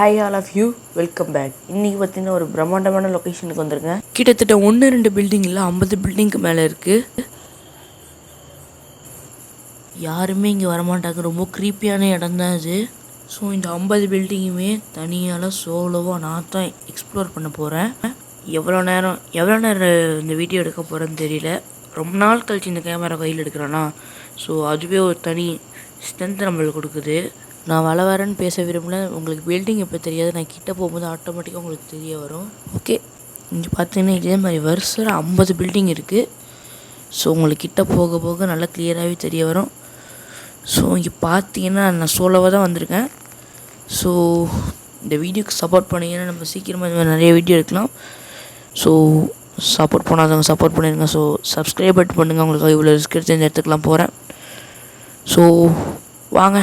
Hi all of you, welcome back. இன்றைக்கி பார்த்தீங்கன்னா ஒரு பிரம்மாண்டமான லொக்கேஷனுக்கு வந்துருங்க. கிட்டத்தட்ட 1-2 பில்டிங் இல்லை 50 பில்டிங்க்கு மேலே இருக்குது. யாருமே இங்கே வரமாட்டாங்க, ரொம்ப க்ரீப்பியான இடம் தான் இது. ஸோ இந்த 50 பில்டிங்குமே தனியால் சோலோவாக நான் தான் எக்ஸ்ப்ளோர் பண்ண போகிறேன். எவ்வளோ நேரம் இந்த வீடியோ எடுக்க போகிறேன்னு தெரியல. ரொம்ப நாள் கழிச்சு இந்த கேமரா கையில் எடுக்கிறேன்னா, ஸோ அதுவே ஒரு தனி ஸ்ட்ரென்த் நம்மளுக்கு கொடுக்குது. நான் வரேன்னு பேச விரும்பல. உங்களுக்கு பில்டிங் எப்போ தெரியாது, நான் கிட்டே போகும்போது ஆட்டோமேட்டிக்காக உங்களுக்கு தெரிய வரும். ஓகே, இங்கே பார்த்தீங்கன்னா இதே மாதிரி வருஷம் 50 பில்டிங் இருக்குது. ஸோ உங்களுக்கு கிட்டே போக போக நல்லா கிளியராகவே தெரிய வரும். ஸோ இங்கே பார்த்தீங்கன்னா நான் சோலோவாக தான் வந்திருக்கேன். ஸோ இந்த வீடியோக்கு சப்போர்ட் பண்ணிங்கன்னா நம்ம சீக்கிரமாக இந்த மாதிரி நிறைய வீடியோ எடுக்கலாம். ஸோ சப்போர்ட் பண்ணாதவங்க சப்போர்ட் பண்ணிடுங்க. ஸோ சப்ஸ்கிரைப் பண்ணுங்கள். உங்களுக்கு இவ்வளோ ரிஸ்க் எடுத்து இந்த இடத்துக்குலாம் போகிறேன். ஸோ வாங்க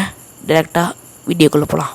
டைரெக்டாக வீடியோக்குள்ளே போகலாம்.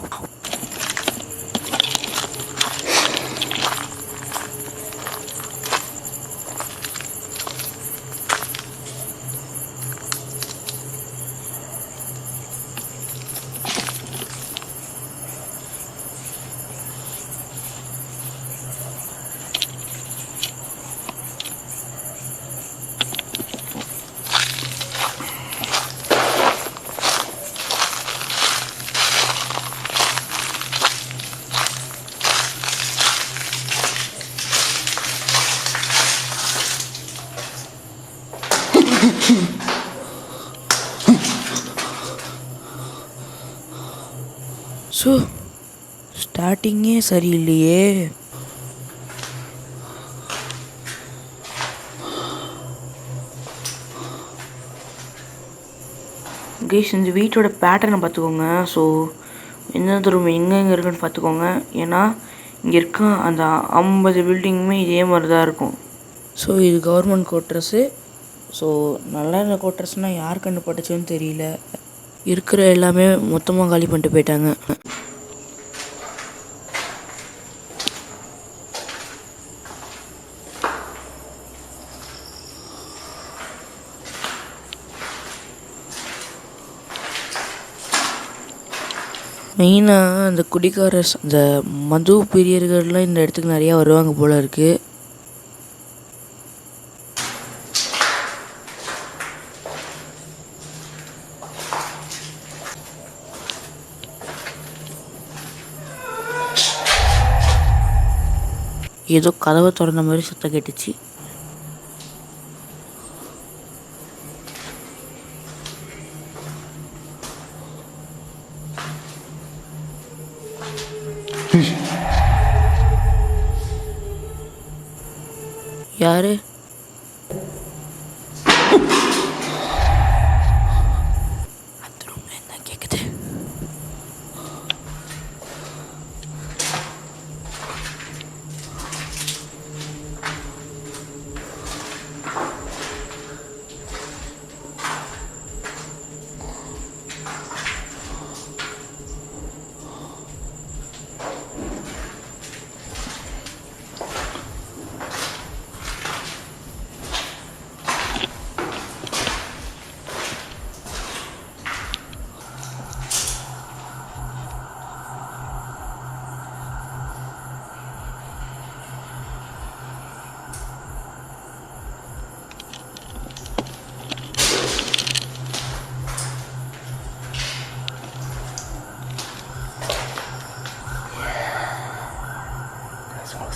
ஸோ ஸ்டார்டிங்கே சரியில்லையே. கேஸ், இந்த வீட்டோட பேட்டர்னை பார்த்துக்கோங்க. ஸோ எந்தெந்த ரூம் எங்கெங்கே இருக்குன்னு பார்த்துக்கோங்க. ஏன்னா இங்கே இருக்க அந்த 50 பில்டிங்குமே இதே மாதிரி தான் இருக்கும். ஸோ இது கவர்மெண்ட் குவார்ட்டர்ஸு. ஸோ நல்லா இருந்த குவார்ட்டர்ஸ்னால் யார் கண்டுபட்டுச்சுன்னு தெரியல. இருக்கிற எல்லாமே மொத்தமாக காலி பண்ணிட்டு போயிட்டாங்க. மெயினாக அந்த குடிகாரஸ், அந்த மது பிரியர்கள்லாம் இந்த இடத்துக்கு நிறையா வருவாங்க போல் இருக்குது. ஏதோ கதவை திறந்த மாதிரி சத்தம் கேட்டுச்சு. யாரு? அந்த ரூம்ல என்ன கேக்குது?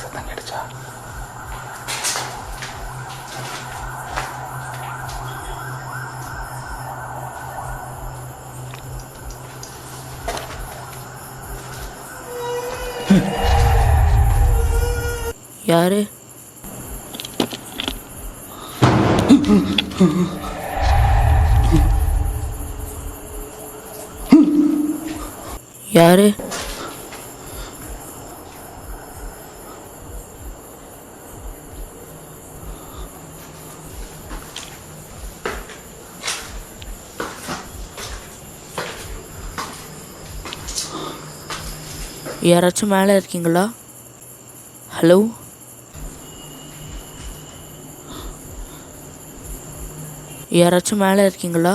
சத்தம் கேட்டுச்சா? யாரு? யாரு? யாராச்சும் மேலே இருக்கீங்களா? ஹலோ, யாராச்சும் மேலே இருக்கீங்களா?